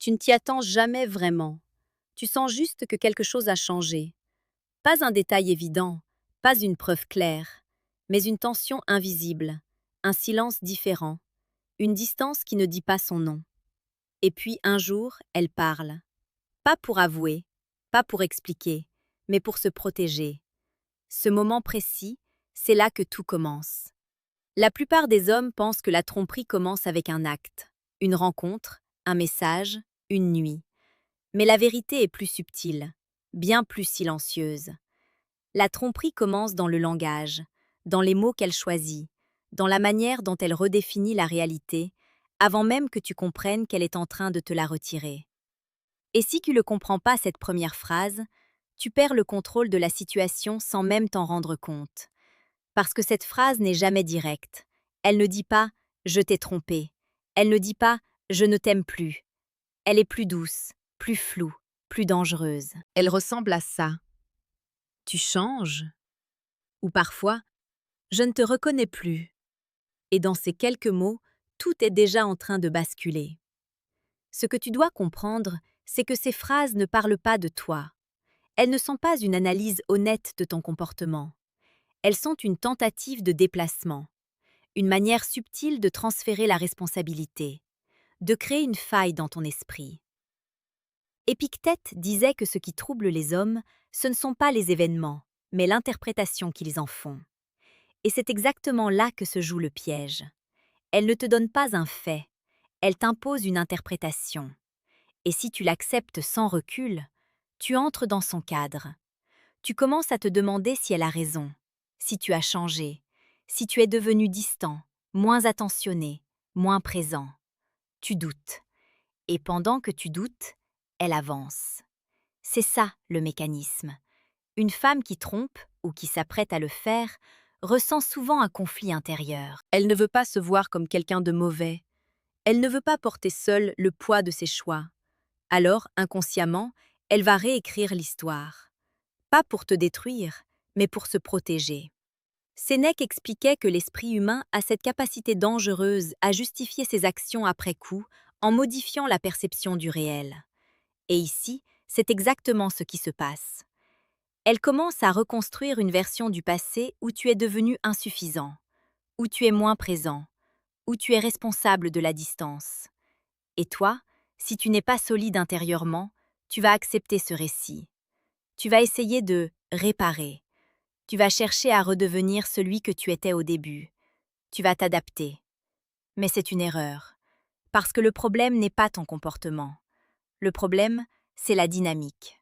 Tu ne t'y attends jamais vraiment. Tu sens juste que quelque chose a changé. Pas un détail évident, pas une preuve claire, mais une tension invisible, un silence différent, une distance qui ne dit pas son nom. Et puis un jour, elle parle. Pas pour avouer, pas pour expliquer, mais pour se protéger. Ce moment précis, c'est là que tout commence. La plupart des hommes pensent que la tromperie commence avec un acte, une rencontre, un message, une nuit. Mais la vérité est plus subtile, bien plus silencieuse. La tromperie commence dans le langage, dans les mots qu'elle choisit, dans la manière dont elle redéfinit la réalité, avant même que tu comprennes qu'elle est en train de te la retirer. Et si tu ne comprends pas cette première phrase, tu perds le contrôle de la situation sans même t'en rendre compte. Parce que cette phrase n'est jamais directe. Elle ne dit pas « je t'ai trompé ». Elle ne dit pas « je ne t'aime plus ». Elle est plus douce, plus floue, plus dangereuse. Elle ressemble à ça. Tu changes? Ou parfois, je ne te reconnais plus. Et dans ces quelques mots, tout est déjà en train de basculer. Ce que tu dois comprendre, c'est que ces phrases ne parlent pas de toi. Elles ne sont pas une analyse honnête de ton comportement. Elles sont une tentative de déplacement, une manière subtile de transférer la responsabilité, de créer une faille dans ton esprit. Épictète disait que ce qui trouble les hommes, ce ne sont pas les événements, mais l'interprétation qu'ils en font. Et c'est exactement là que se joue le piège. Elle ne te donne pas un fait, elle t'impose une interprétation. Et si tu l'acceptes sans recul, tu entres dans son cadre. Tu commences à te demander si elle a raison, si tu as changé, si tu es devenu distant, moins attentionné, moins présent. Tu doutes. Et pendant que tu doutes, elle avance. C'est ça, le mécanisme. Une femme qui trompe, ou qui s'apprête à le faire, ressent souvent un conflit intérieur. Elle ne veut pas se voir comme quelqu'un de mauvais. Elle ne veut pas porter seule le poids de ses choix. Alors, inconsciemment, elle va réécrire l'histoire. Pas pour te détruire, mais pour se protéger. Sénèque expliquait que l'esprit humain a cette capacité dangereuse à justifier ses actions après coup en modifiant la perception du réel. Et ici, c'est exactement ce qui se passe. Elle commence à reconstruire une version du passé où tu es devenu insuffisant, où tu es moins présent, où tu es responsable de la distance. Et toi, si tu n'es pas solide intérieurement, tu vas accepter ce récit. Tu vas essayer de réparer. Tu vas chercher à redevenir celui que tu étais au début. Tu vas t'adapter. Mais c'est une erreur. Parce que le problème n'est pas ton comportement. Le problème, c'est la dynamique.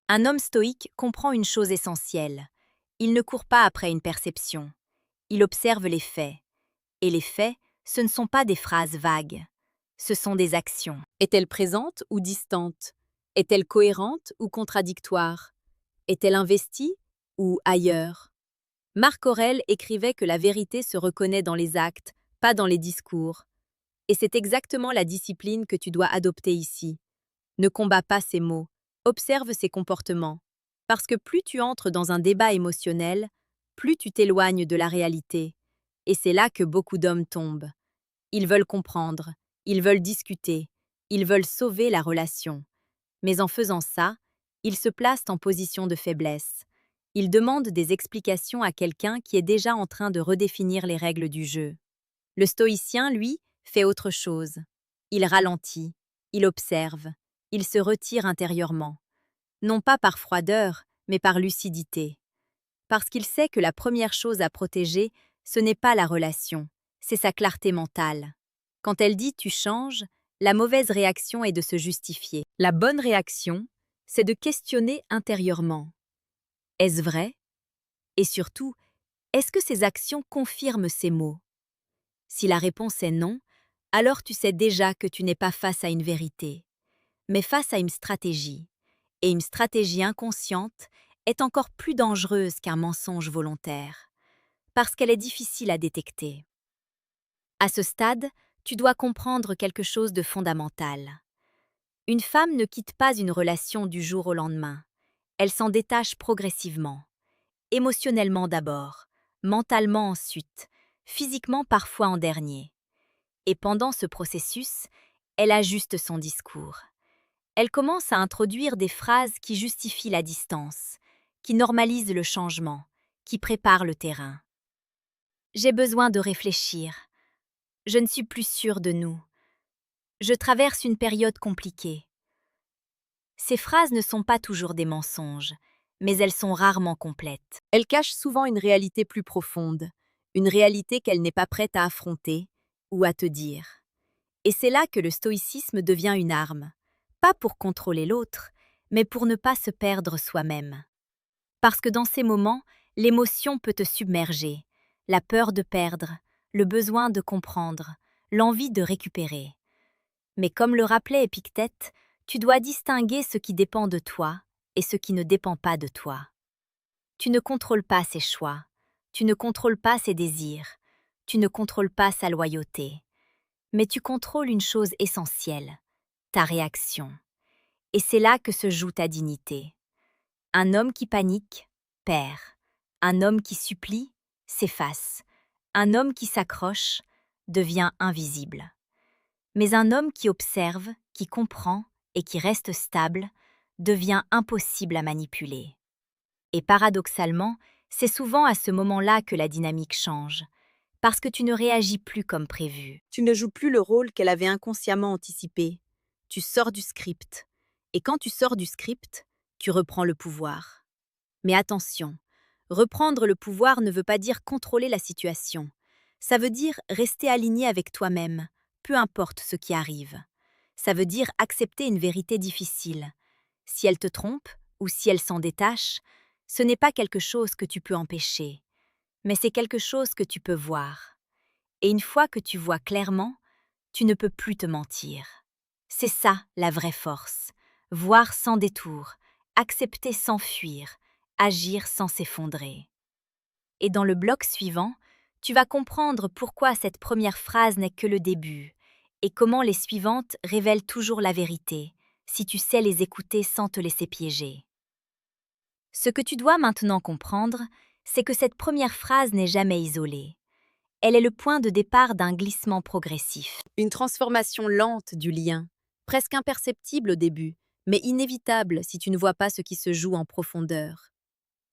Un homme stoïque comprend une chose essentielle. Il ne court pas après une perception. Il observe les faits. Et les faits, ce ne sont pas des phrases vagues. Ce sont des actions. Est-elle présente ou distante? Est-elle cohérente ou contradictoire? Est-elle investie ou ailleurs? Marc Aurèle écrivait que la vérité se reconnaît dans les actes, pas dans les discours. Et c'est exactement la discipline que tu dois adopter ici. Ne combats pas ces mots, observe ces comportements. Parce que plus tu entres dans un débat émotionnel, plus tu t'éloignes de la réalité. Et c'est là que beaucoup d'hommes tombent. Ils veulent comprendre, ils veulent discuter, ils veulent sauver la relation. Mais en faisant ça, ils se placent en position de faiblesse. Ils demandent des explications à quelqu'un qui est déjà en train de redéfinir les règles du jeu. Le stoïcien, lui, fait autre chose. Il ralentit, il observe, il se retire intérieurement. Non pas par froideur, mais par lucidité. Parce qu'il sait que la première chose à protéger, ce n'est pas la relation, c'est sa clarté mentale. Quand elle dit « tu changes », la mauvaise réaction est de se justifier. La bonne réaction, c'est de questionner intérieurement. Est-ce vrai? Et surtout, est-ce que ces actions confirment ces mots? Si la réponse est non, alors tu sais déjà que tu n'es pas face à une vérité, mais face à une stratégie. Et une stratégie inconsciente est encore plus dangereuse qu'un mensonge volontaire, parce qu'elle est difficile à détecter. À ce stade, tu dois comprendre quelque chose de fondamental. Une femme ne quitte pas une relation du jour au lendemain. Elle s'en détache progressivement. Émotionnellement d'abord, mentalement ensuite, physiquement parfois en dernier. Et pendant ce processus, elle ajuste son discours. Elle commence à introduire des phrases qui justifient la distance, qui normalisent le changement, qui préparent le terrain. J'ai besoin de réfléchir. Je ne suis plus sûre de nous. Je traverse une période compliquée. Ces phrases ne sont pas toujours des mensonges, mais elles sont rarement complètes. Elles cachent souvent une réalité plus profonde, une réalité qu'elle n'est pas prête à affronter ou à te dire. Et c'est là que le stoïcisme devient une arme, pas pour contrôler l'autre, mais pour ne pas se perdre soi-même. Parce que dans ces moments, l'émotion peut te submerger, la peur de perdre, le besoin de comprendre, l'envie de récupérer. Mais comme le rappelait Épictète, tu dois distinguer ce qui dépend de toi et ce qui ne dépend pas de toi. Tu ne contrôles pas ses choix, tu ne contrôles pas ses désirs, tu ne contrôles pas sa loyauté. Mais tu contrôles une chose essentielle, ta réaction. Et c'est là que se joue ta dignité. Un homme qui panique, perd. Un homme qui supplie, s'efface. Un homme qui s'accroche, devient invisible. Mais un homme qui observe, qui comprend et qui reste stable, devient impossible à manipuler. Et paradoxalement, c'est souvent à ce moment-là que la dynamique change, parce que tu ne réagis plus comme prévu. Tu ne joues plus le rôle qu'elle avait inconsciemment anticipé. Tu sors du script. Et quand tu sors du script, tu reprends le pouvoir. Mais attention, reprendre le pouvoir ne veut pas dire contrôler la situation. Ça veut dire rester aligné avec toi-même, peu importe ce qui arrive. Ça veut dire accepter une vérité difficile. Si elle te trompe ou si elle s'en détache, ce n'est pas quelque chose que tu peux empêcher, mais c'est quelque chose que tu peux voir. Et une fois que tu vois clairement, tu ne peux plus te mentir. C'est ça la vraie force. Voir sans détour, accepter sans fuir, agir sans s'effondrer. Et dans le bloc suivant, tu vas comprendre pourquoi cette première phrase n'est que le début et comment les suivantes révèlent toujours la vérité, si tu sais les écouter sans te laisser piéger. Ce que tu dois maintenant comprendre, c'est que cette première phrase n'est jamais isolée. Elle est le point de départ d'un glissement progressif. Une transformation lente du lien, presque imperceptible au début, mais inévitable si tu ne vois pas ce qui se joue en profondeur.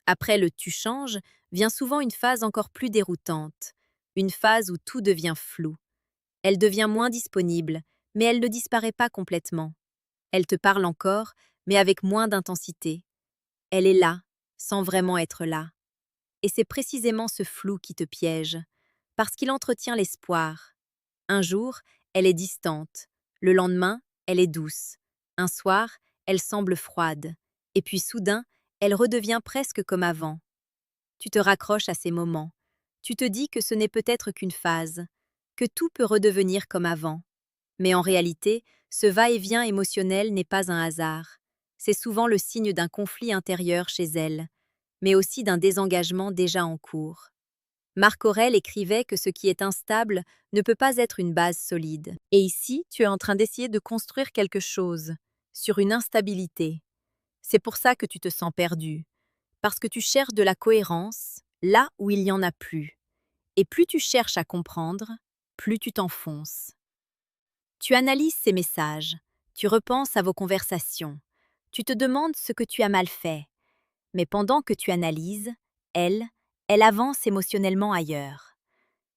Après le tu changes, vient souvent une phase encore plus déroutante, une phase où tout devient flou. Elle devient moins disponible, mais elle ne disparaît pas complètement. Elle te parle encore, mais avec moins d'intensité. Elle est là, sans vraiment être là. Et c'est précisément ce flou qui te piège, parce qu'il entretient l'espoir. Un jour, elle est distante. Le lendemain, elle est douce. Un soir, elle semble froide. Et puis soudain, elle redevient presque comme avant. Tu te raccroches à ces moments. Tu te dis que ce n'est peut-être qu'une phase, que tout peut redevenir comme avant. Mais en réalité, ce va-et-vient émotionnel n'est pas un hasard. C'est souvent le signe d'un conflit intérieur chez elle, mais aussi d'un désengagement déjà en cours. Marc Aurèle écrivait que ce qui est instable ne peut pas être une base solide. Et ici, tu es en train d'essayer de construire quelque chose sur une instabilité. C'est pour ça que tu te sens perdu, parce que tu cherches de la cohérence là où il n'y en a plus. Et plus tu cherches à comprendre, plus tu t'enfonces. Tu analyses ces messages, tu repenses à vos conversations, tu te demandes ce que tu as mal fait. Mais pendant que tu analyses, elle avance émotionnellement ailleurs.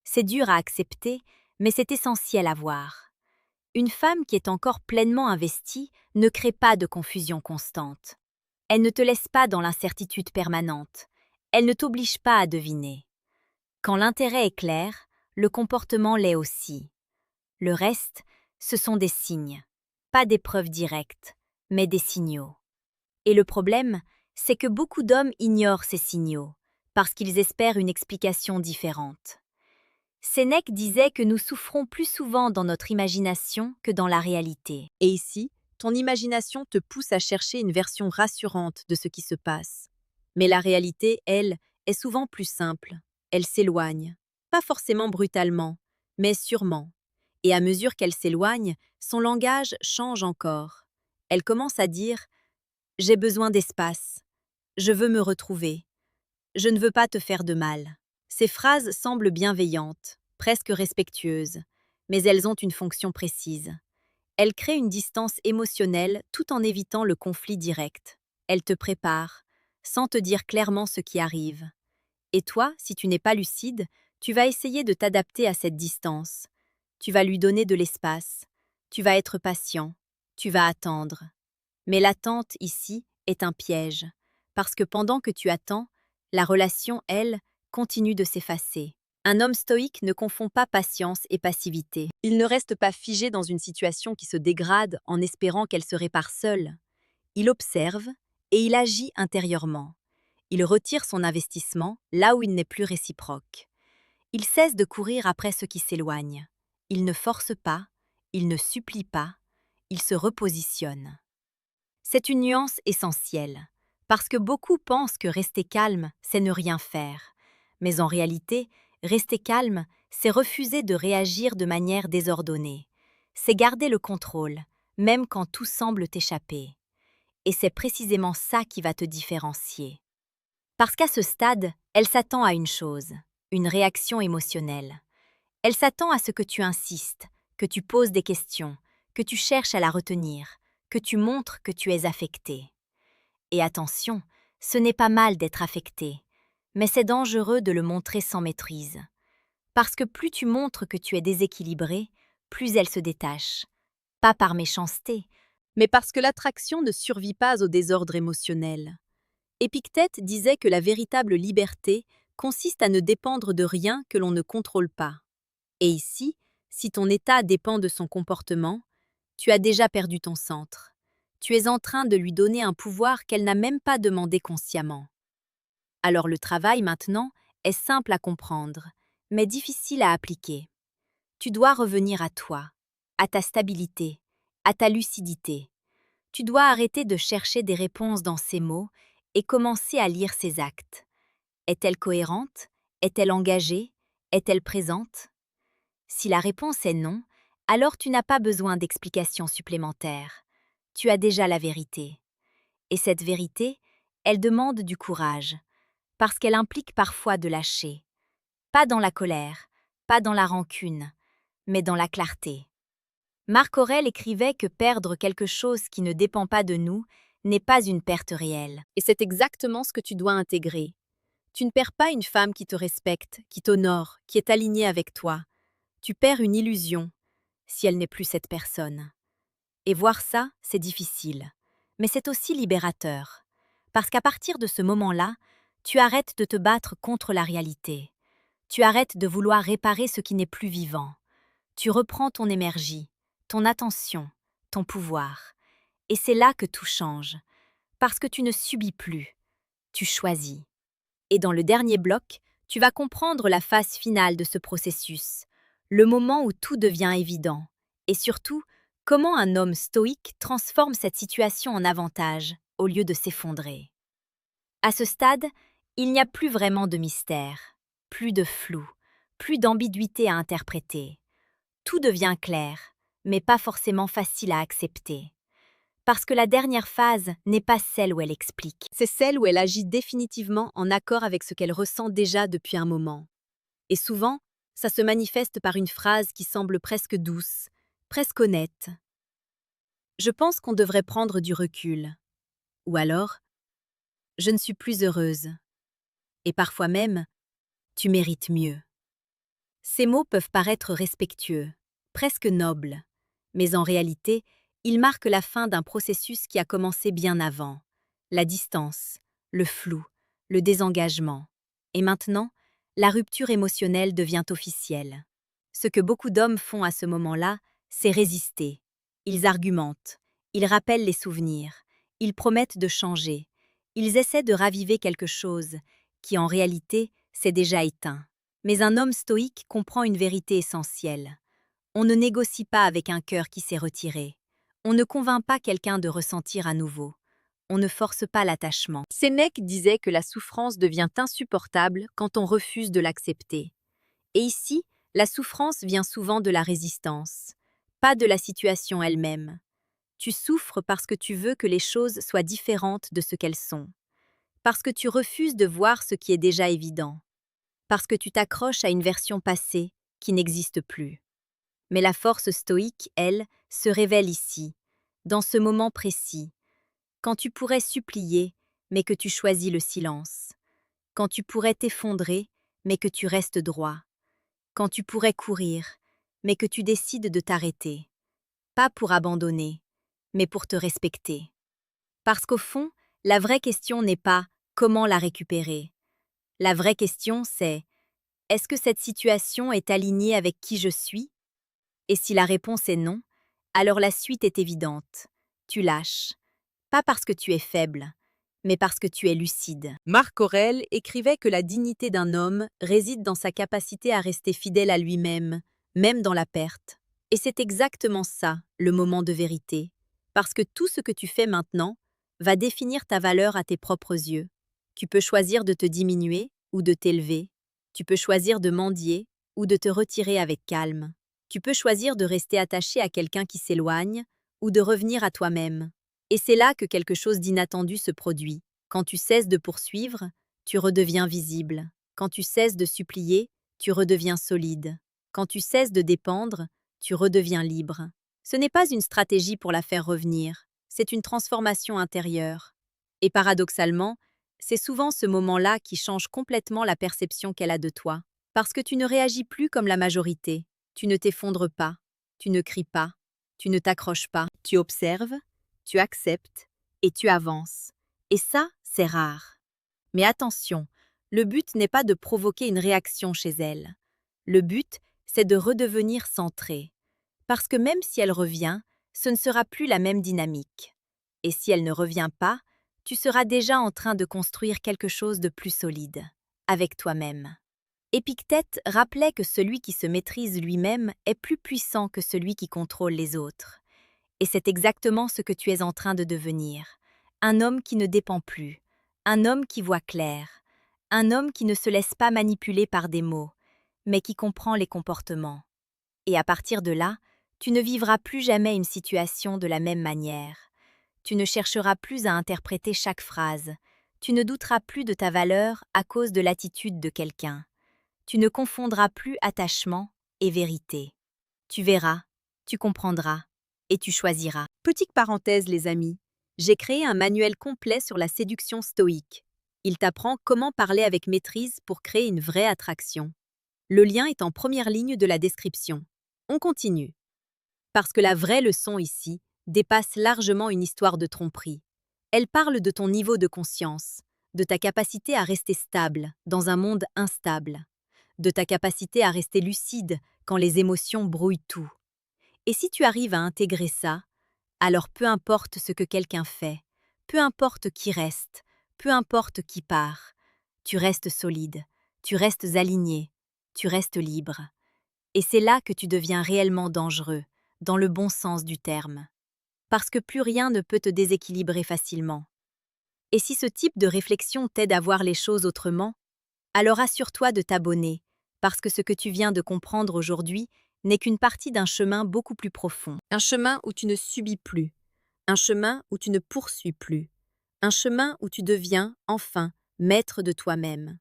C'est dur à accepter, mais c'est essentiel à voir. Une femme qui est encore pleinement investie ne crée pas de confusion constante. Elle ne te laisse pas dans l'incertitude permanente. Elle ne t'oblige pas à deviner. Quand l'intérêt est clair, le comportement l'est aussi. Le reste, ce sont des signes, pas des preuves directes, mais des signaux. Et le problème, c'est que beaucoup d'hommes ignorent ces signaux, parce qu'ils espèrent une explication différente. Sénèque disait que nous souffrons plus souvent dans notre imagination que dans la réalité. Et ici, ton imagination te pousse à chercher une version rassurante de ce qui se passe. Mais la réalité, elle, est souvent plus simple. Elle s'éloigne, pas forcément brutalement, mais sûrement. Et à mesure qu'elle s'éloigne, son langage change encore. Elle commence à dire « J'ai besoin d'espace. Je veux me retrouver. Je ne veux pas te faire de mal. » Ces phrases semblent bienveillantes, presque respectueuses, mais elles ont une fonction précise. Elle crée une distance émotionnelle tout en évitant le conflit direct. Elle te prépare, sans te dire clairement ce qui arrive. Et toi, si tu n'es pas lucide, tu vas essayer de t'adapter à cette distance. Tu vas lui donner de l'espace. Tu vas être patient. Tu vas attendre. Mais l'attente, ici, est un piège. Parce que pendant que tu attends, la relation, elle, continue de s'effacer. Un homme stoïque ne confond pas patience et passivité. Il ne reste pas figé dans une situation qui se dégrade en espérant qu'elle se répare seule. Il observe et il agit intérieurement. Il retire son investissement là où il n'est plus réciproque. Il cesse de courir après ce qui s'éloigne. Il ne force pas, il ne supplie pas, il se repositionne. C'est une nuance essentielle, parce que beaucoup pensent que rester calme, c'est ne rien faire. Mais en réalité, rester calme, c'est refuser de réagir de manière désordonnée. C'est garder le contrôle, même quand tout semble t'échapper. Et c'est précisément ça qui va te différencier. Parce qu'à ce stade, elle s'attend à une chose, une réaction émotionnelle. Elle s'attend à ce que tu insistes, que tu poses des questions, que tu cherches à la retenir, que tu montres que tu es affecté. Et attention, ce n'est pas mal d'être affecté, mais c'est dangereux de le montrer sans maîtrise. Parce que plus tu montres que tu es déséquilibré, plus elle se détache. Pas par méchanceté, mais parce que l'attraction ne survit pas au désordre émotionnel. Épictète disait que la véritable liberté consiste à ne dépendre de rien que l'on ne contrôle pas. Et ici, si ton état dépend de son comportement, tu as déjà perdu ton centre. Tu es en train de lui donner un pouvoir qu'elle n'a même pas demandé consciemment. Alors le travail maintenant est simple à comprendre, mais difficile à appliquer. Tu dois revenir à toi, à ta stabilité, à ta lucidité. Tu dois arrêter de chercher des réponses dans ses mots et commencer à lire ses actes. Est-elle cohérente? Est-elle engagée? Est-elle présente? Si la réponse est non, alors tu n'as pas besoin d'explications supplémentaires. Tu as déjà la vérité. Et cette vérité, elle demande du courage, parce qu'elle implique parfois de lâcher. Pas dans la colère, pas dans la rancune, mais dans la clarté. Marc Aurèle écrivait que perdre quelque chose qui ne dépend pas de nous n'est pas une perte réelle. Et c'est exactement ce que tu dois intégrer. Tu ne perds pas une femme qui te respecte, qui t'honore, qui est alignée avec toi. Tu perds une illusion, si elle n'est plus cette personne. Et voir ça, c'est difficile. Mais c'est aussi libérateur. Parce qu'à partir de ce moment-là, tu arrêtes de te battre contre la réalité. Tu arrêtes de vouloir réparer ce qui n'est plus vivant. Tu reprends ton énergie, ton attention, ton pouvoir. Et c'est là que tout change. Parce que tu ne subis plus. Tu choisis. Et dans le dernier bloc, tu vas comprendre la phase finale de ce processus, le moment où tout devient évident, et surtout, comment un homme stoïque transforme cette situation en avantage au lieu de s'effondrer. À ce stade, il n'y a plus vraiment de mystère, plus de flou, plus d'ambiguïté à interpréter. Tout devient clair, mais pas forcément facile à accepter. Parce que la dernière phase n'est pas celle où elle explique. C'est celle où elle agit définitivement en accord avec ce qu'elle ressent déjà depuis un moment. Et souvent, ça se manifeste par une phrase qui semble presque douce, presque honnête. Je pense qu'on devrait prendre du recul. Ou alors, je ne suis plus heureuse. Et parfois même, tu mérites mieux. Ces mots peuvent paraître respectueux, presque nobles, mais en réalité, ils marquent la fin d'un processus qui a commencé bien avant. La distance, le flou, le désengagement. Et maintenant, la rupture émotionnelle devient officielle. Ce que beaucoup d'hommes font à ce moment-là, c'est résister. Ils argumentent, ils rappellent les souvenirs, ils promettent de changer, ils essaient de raviver quelque chose qui, en réalité, s'est déjà éteint. Mais un homme stoïque comprend une vérité essentielle. On ne négocie pas avec un cœur qui s'est retiré. On ne convainc pas quelqu'un de ressentir à nouveau. On ne force pas l'attachement. Sénèque disait que la souffrance devient insupportable quand on refuse de l'accepter. Et ici, la souffrance vient souvent de la résistance, pas de la situation elle-même. Tu souffres parce que tu veux que les choses soient différentes de ce qu'elles sont. Parce que tu refuses de voir ce qui est déjà évident. Parce que tu t'accroches à une version passée qui n'existe plus. Mais la force stoïque, elle, se révèle ici, dans ce moment précis, quand tu pourrais supplier, mais que tu choisis le silence, quand tu pourrais t'effondrer, mais que tu restes droit, quand tu pourrais courir, mais que tu décides de t'arrêter, pas pour abandonner, mais pour te respecter. Parce qu'au fond, la vraie question n'est pas comment la récupérer. La vraie question, c'est est-ce que cette situation est alignée avec qui je suis? Et si la réponse est non, alors la suite est évidente. Tu lâches. Pas parce que tu es faible, mais parce que tu es lucide. Marc Aurèle écrivait que la dignité d'un homme réside dans sa capacité à rester fidèle à lui-même, même dans la perte. Et c'est exactement ça, le moment de vérité. Parce que tout ce que tu fais maintenant va définir ta valeur à tes propres yeux. Tu peux choisir de te diminuer ou de t'élever. Tu peux choisir de mendier ou de te retirer avec calme. Tu peux choisir de rester attaché à quelqu'un qui s'éloigne ou de revenir à toi-même. Et c'est là que quelque chose d'inattendu se produit. Quand tu cesses de poursuivre, tu redeviens visible. Quand tu cesses de supplier, tu redeviens solide. Quand tu cesses de dépendre, tu redeviens libre. Ce n'est pas une stratégie pour la faire revenir, c'est une transformation intérieure. Et paradoxalement, c'est souvent ce moment-là qui change complètement la perception qu'elle a de toi. Parce que tu ne réagis plus comme la majorité, tu ne t'effondres pas, tu ne cries pas, tu ne t'accroches pas, tu observes, tu acceptes et tu avances. Et ça, c'est rare. Mais attention, le but n'est pas de provoquer une réaction chez elle. Le but, c'est de redevenir centrée. Parce que même si elle revient, ce ne sera plus la même dynamique. Et si elle ne revient pas, tu seras déjà en train de construire quelque chose de plus solide, avec toi-même. Épictète rappelait que celui qui se maîtrise lui-même est plus puissant que celui qui contrôle les autres. Et c'est exactement ce que tu es en train de devenir. Un homme qui ne dépend plus, un homme qui voit clair, un homme qui ne se laisse pas manipuler par des mots, mais qui comprend les comportements. Et à partir de là, tu ne vivras plus jamais une situation de la même manière. Tu ne chercheras plus à interpréter chaque phrase. Tu ne douteras plus de ta valeur à cause de l'attitude de quelqu'un. Tu ne confondras plus attachement et vérité. Tu verras, tu comprendras et tu choisiras. Petite parenthèse, les amis. J'ai créé un manuel complet sur la séduction stoïque. Il t'apprend comment parler avec maîtrise pour créer une vraie attraction. Le lien est en première ligne de la description. On continue. Parce que la vraie leçon ici dépasse largement une histoire de tromperie. Elle parle de ton niveau de conscience, de ta capacité à rester stable dans un monde instable, de ta capacité à rester lucide quand les émotions brouillent tout. Et si tu arrives à intégrer ça, alors peu importe ce que quelqu'un fait, peu importe qui reste, peu importe qui part, tu restes solide, tu restes aligné, tu restes libre. Et c'est là que tu deviens réellement dangereux, dans le bon sens du terme. Parce que plus rien ne peut te déséquilibrer facilement. Et si ce type de réflexion t'aide à voir les choses autrement, alors assure-toi de t'abonner, parce que ce que tu viens de comprendre aujourd'hui n'est qu'une partie d'un chemin beaucoup plus profond. Un chemin où tu ne subis plus, un chemin où tu ne poursuis plus, un chemin où tu deviens, enfin, maître de toi-même.